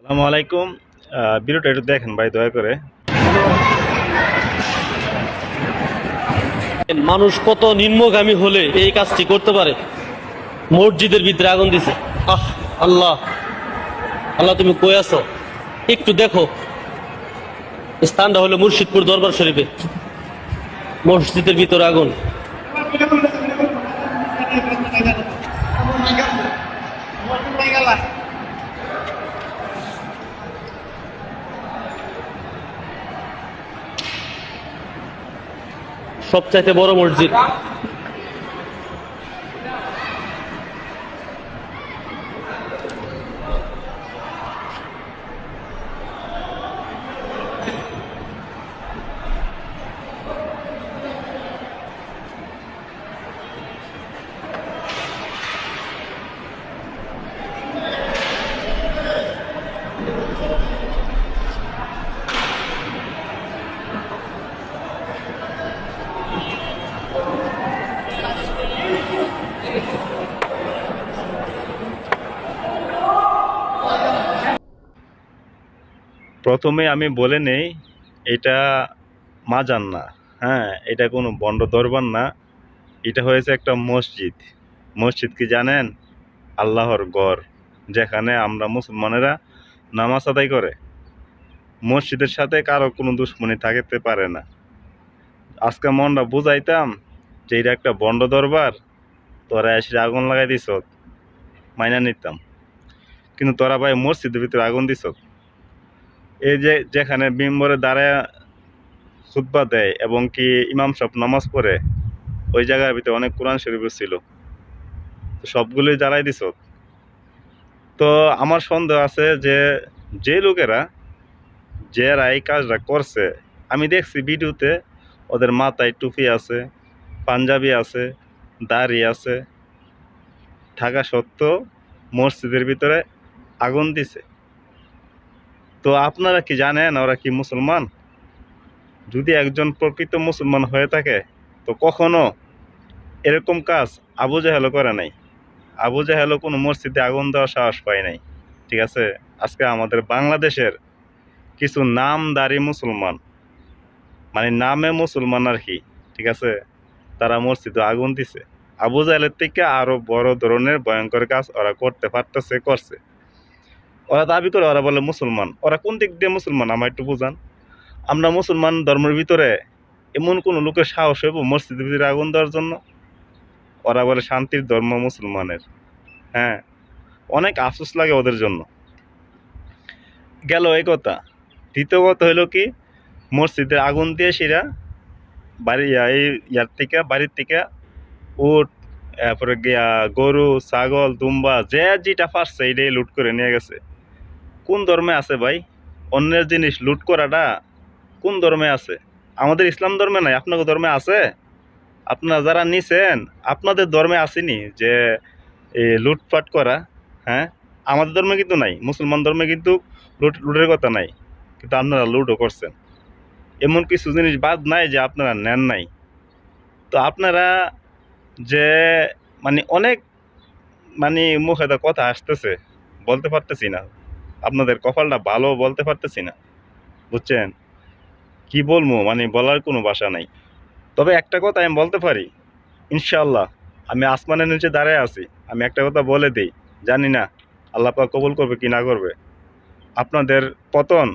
আসসালামু আলাইকুম। ভিডিওটা একটু দেখেন ভাই দয়া করে। মানুষ কত নিম্নগামী হলে এই কাজটি করতে পারে। মসজিদের ভিতরে আগুন দিছে। আহ, আল্লাহ আল্লাহ, তুমি কই আছো? একটু দেখো, স্থানটা হলো মুর্শিদপুর দরবার শরীফে। মসজিদের ভিতরে আগুন। সবচাইতে বড় মসজিদ। প্রথমে আমি বলে নেই, এটা মাজার না। হ্যাঁ, এটা কোনো বন্ড দরবার না। এটা হয়েছে একটা মসজিদ। মসজিদ কি জানেন? আল্লাহর ঘর, যেখানে আমরা মুসলমানেরা নামাজ আদায় করে। মসজিদের সাথে কারো কোনো দুশ্মনী থাকতে পারে না। আজকে মনটা বুঝাইতাম যে এটা একটা বন্ড দরবার, তোরা এসে আগুন লাগাই দিস, মাইনা নিতাম। কিন্তু তোরা ভাই মসজিদের ভিতরে আগুন দিস। এই যে যেখানে মিম্বরে দাঁড়ায় খুতবা দেয় এবং কি ইমাম সাহেব নামাজ পড়ে, ওই জায়গার ভিতরে অনেক কোরআন শরীফ ছিল, তো সবগুলোই জ্বালাই দিস। তো আমার সন্দেহ আছে যে যে লোকেরা যারা এই কাজটা করছে, আমি দেখছি ভিডিওতে ওদের মাথায় টুপি আছে, পাঞ্জাবি আছে, দাড়ি আছে, থাকা সত্ত্বেও মসজিদের ভিতরে আগুন দিছে। তো আপনারা কি জানেন ওরা কি মুসলমান? যদি একজন প্রকৃত মুসলমান হয়ে থাকে তো কখনো এরকম কাজ আবু জাহেলও করে নাই। আবু জাহেলও কোনো মসজিদে আগুন দেওয়ার সাহস পায় নাই। ঠিক আছে? আজকে আমাদের বাংলাদেশের কিছু নামধারী মুসলমান, মানে নামে মুসলমান আর কি, ঠিক আছে, তারা মসজিদে আগুন দিছে। আবু জাহেলের থেকে আরো বড় ধরনের ভয়ঙ্কর কাজ ওরা করতে পারতেছে, করছে। ওরা দাবি করে ওরা বলে মুসলমান। ওরা কোন দিক দিয়ে মুসলমান আমার একটু বুঝান। আমরা মুসলমান ধর্মের ভিতরে এমন কোন লোকের সাহস হইব মসজিদের ভিতরে আগুন দেওয়ার জন্য? ওরা বলে শান্তির ধর্ম মুসলমানের। হ্যাঁ, অনেক আফসোস লাগে ওদের জন্য। গেল এই কথা। দ্বিতীয় কথা হইল কি, মসজিদে আগুন দিয়ে সেরা বাড়ি বাড়ির থেকে উট, তারপরে গিয়া গরু, ছাগল, দুম্বা যে যেটা পারছে এটাই লুট করে নিয়ে গেছে। কোন ধর্মে আছে ভাই অন্যের জিনিস লুট করাটা? কোন ধর্মে আছে? আমাদের ইসলাম ধর্মে নাই, আপনাদের ধর্মে আছে? আপনারা যারা নিছেন আপনাদের ধর্মে আসেনি যে লুটপাট করা? হ্যাঁ, আমাদের ধর্মে কিন্তু নাই, মুসলমান ধর্মে কিন্তু লুটের কথা নাই, কিন্তু আপনারা লুটও করছেন। এমন কিছু জিনিস বাদ নাই যে আপনারা নেন নাই। তো আপনারা যে মানে অনেক মানে মুখে তো কথা আসতেছে, বলতে পারতেছি না। আপনাদের কপালটা ভালো বলতে পারতেছি না, বুঝছেন? কি বলবো, মানে বলার কোনো ভাষা নাই। তবে একটা কথা আমি বলতে পারি, ইনশাআল্লাহ আমি আসমানের নিচে দাঁড়ায় আছি, আমি একটা কথা বলে দিই, জানি না আল্লাহ পাক কবুল করবে কি না করবে। আপনাদের পতন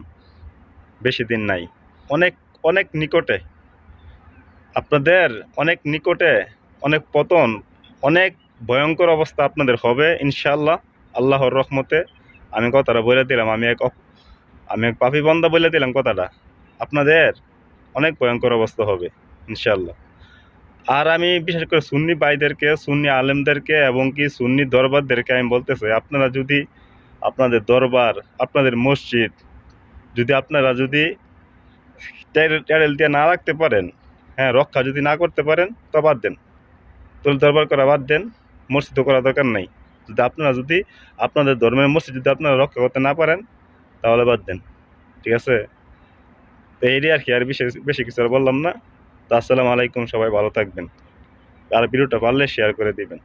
বেশি দিন নাই, অনেক অনেক নিকটে। আপনাদের অনেক নিকটে, অনেক পতন, অনেক ভয়ঙ্কর অবস্থা আপনাদের হবে ইনশাআল্লাহ, আল্লাহর রহমতে। আমি কথাটা বলে দিলাম, আমি এক পাপী বান্দা বলে দিলাম কথাটা। আপনাদের অনেক ভয়ঙ্কর অবস্থা হবে ইনশাআল্লাহ। আর আমি বিশেষ করে সুন্নি ভাইদেরকে, সুন্নি আলেমদেরকে এবং কি সুন্নি দরবারদেরকে আমি বলতে চাই, আপনারা যদি আপনাদের দরবার, আপনাদের মসজিদ যদি আপনারা যদি ট্যারেল দিয়ে না রাখতে পারেন, হ্যাঁ, রক্ষা যদি না করতে পারেন, তো বাদ দেন, তোল দরবার করা বাদ দেন, মসজিদ করা দরকার নাই। যদি আপনারা যদি আপনাদের ধর্মের মসজিদ যদি আপনারা রক্ষা করতে না পারেন, তাহলে বাদ দেন। ঠিক আছে? তো এই আর কি, আর বেশি কিছু আর বললাম না। তো আসসালামু আলাইকুম, সবাই ভালো থাকবেন। আর ভিডিওটা পারলে শেয়ার করে দিবেন।